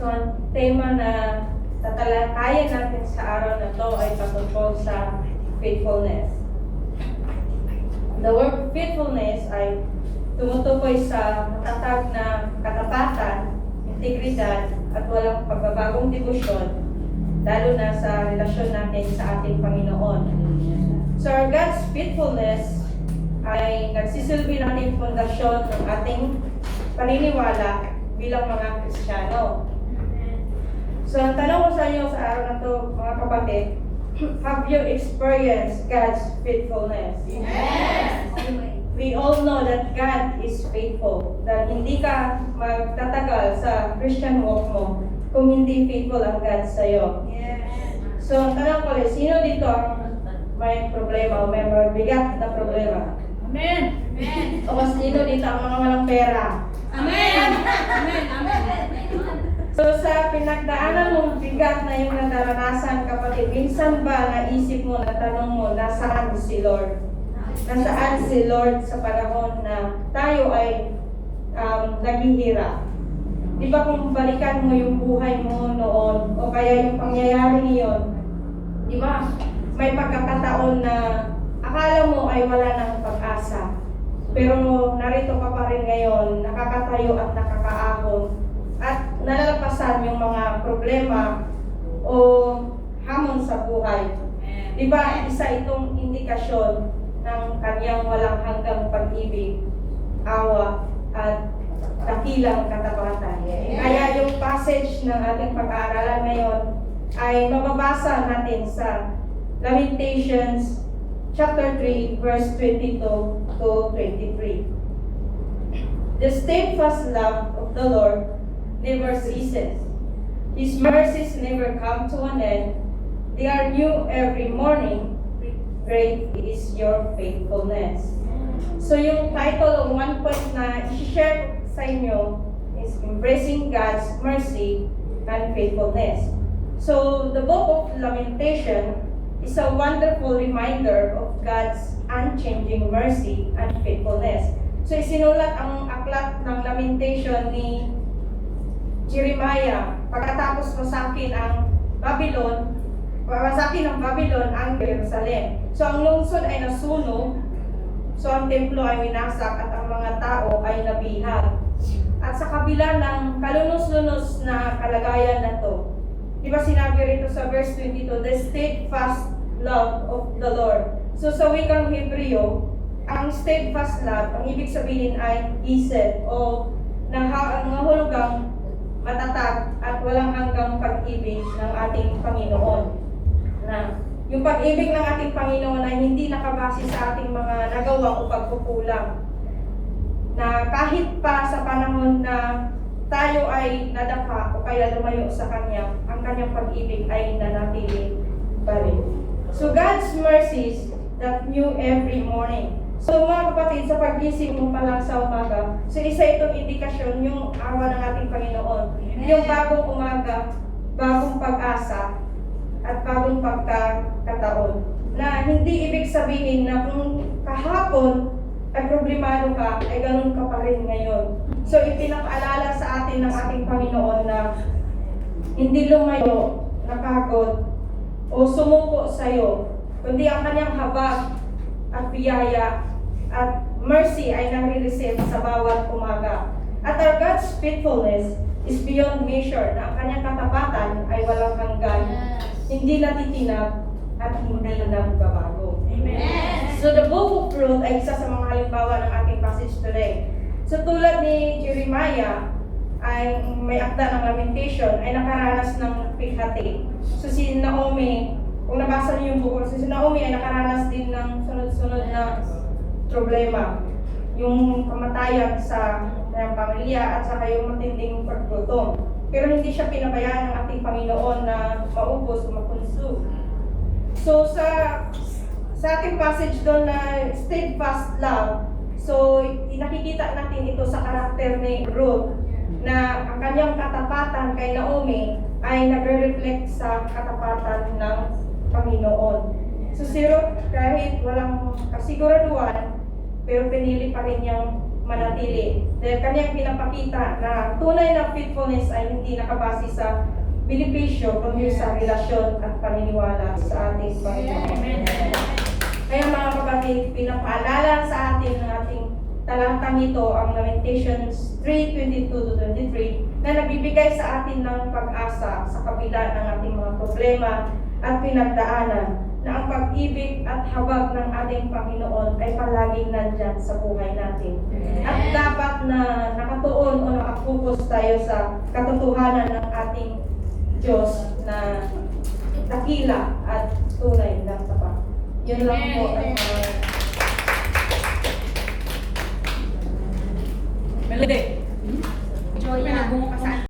So, ang tema na tatalakayan natin sa araw na to ay patungkol sa faithfulness. The word faithfulness ay tumutukoy sa matatag na katapatan, integridad, at walang pagbabagong debosyon, lalo na sa relasyon natin sa ating Panginoon. So, our God's faithfulness ay nagsisilbi natin pundasyon ng ating paniniwala bilang mga Kristiyano. So, ang tanong ko sa inyo sa araw na to, mga kapatid, have you experienced God's faithfulness? Yes! We all know that God is faithful. Dahil hindi ka magtatagal sa Christian walk mo kung hindi faithful ang God sa iyo. Yes! So, ang tanong ko ulit, sino dito ang may problema o may mabigat na problema? Amen! Amen! O sino dito ang mga walang pera? Amen! Amen! Amen! So sa pinagdaanan mong bigat na yung naranasan, kapatid, minsan ba naisip mo, natanong mo, nasaan si Lord? Nasaan si Lord sa panahon na tayo ay naghihirap? Di ba kung balikan mo yung buhay mo noon, o kaya yung pangyayari ngayon, di ba, may pagkakataon na akala mo ay wala ng pag-asa. Pero narito ka pa rin ngayon, nakakatayo at nakakaahon, at nalalampasan yung mga problema o hamon sa buhay. Di ba, isa itong indikasyon ng kanyang walang hanggang pag-ibig, awa, at dakilang katapatan. Kaya yung passage ng ating pag-aaralan ngayon ay mababasa natin sa Lamentations chapter 3, verse 22 to 23. The steadfast love of the Lord never ceases. His mercies never come to an end. They are new every morning. Great is your faithfulness. So yung title of one point na i-share sa inyo is Embracing God's Mercy and Faithfulness. So the book of Lamentation is a wonderful reminder of God's unchanging mercy and faithfulness. So isinulat ang aklat ng Lamentation ni Jeremiah pagkatapos masakin ang Babylon ang Jerusalem. So ang lungsod ay nasunog, so ang templo ay winasak at ang mga tao ay nabihag. At sa kabila ng kalunos-lunos na kalagayan na to, di ba sinabi rito sa verse 22, the steadfast love of the Lord. So sa wikang Hebreo, ang steadfast love, ang ibig sabihin ay ised o nahulugang matatag at walang hanggang pag-ibig ng ating Panginoon. Na yung pag-ibig ng ating Panginoon ay hindi nakabase sa ating mga nagawa o pagkukulang. Na kahit pa sa panahon na tayo ay nadapa o kaya lumayo sa Kanya, ang Kanyang pag-ibig ay nanatili pa rin. So God's mercies that new every morning. So mga kapatid, sa pag-gising mo pa lang sa umaga, so isa itong indikasyon yung awa ng ating Panginoon. Yung bagong umaga, bagong pag-asa, at bagong pagkakataon. Na hindi ibig sabihin na kung kahapon ay problemado ka, ay ganun ka pa rin ngayon. So ipinapaalala sa atin ng ating Panginoon na hindi lumayo, napagod, o sumuko sa'yo, kundi ang kanyang habag at biyaya at mercy ay nare-receive sa bawat umaga. At our God's faithfulness is beyond measure, na ang kanyang katapatan ay walang hanggan, hindi natitinag at hindi nagbabago. Amen! So the book of Ruth ay isa sa mga halimbawa ng ating passage today. So tulad ni Jeremiah, ay may akda ng Lamentation, ay nakaranas ng pighati. So si Naomi, kung nabasa niyo yung buko, si Naomi ay nakaranas din ng sunod-sunod na problema. Yung kamatayan sa pamilya at saka yung matinding paggutom. Pero hindi siya pinabayaan ng ating Panginoon na maubos o makonsume. So sa ating passage doon na steadfast love, so nakikita natin ito sa karakter ni Ruth, na ang kanyang katapatan kay Naomi ay nagre-reflect sa katapatan ng Panginoon. So si Ruth, kahit walang kasiguraduhan, pero pinili pa rin niyang manatili. Dahil kanyang pinapakita na tunay na faithfulness ay hindi nakabase sa benepisyo, kundi sa relasyon at paniniwala sa ating Panginoon. Amen. Kaya mga kapatid, pinapaalala sa atin ng ating talatang ito ang Lamentations 3:22-23 na nagbibigay sa atin ng pag-asa sa kabila ng ating mga problema at pinagdaanan na ang pag-ibig at habag ng ating Panginoon ay palaging nandyan sa buhay natin. At dapat na nakatuon o nakapokus tayo sa katotohanan ng ating Diyos na dakila at tunay na tapat. Yun lang po ang Melody.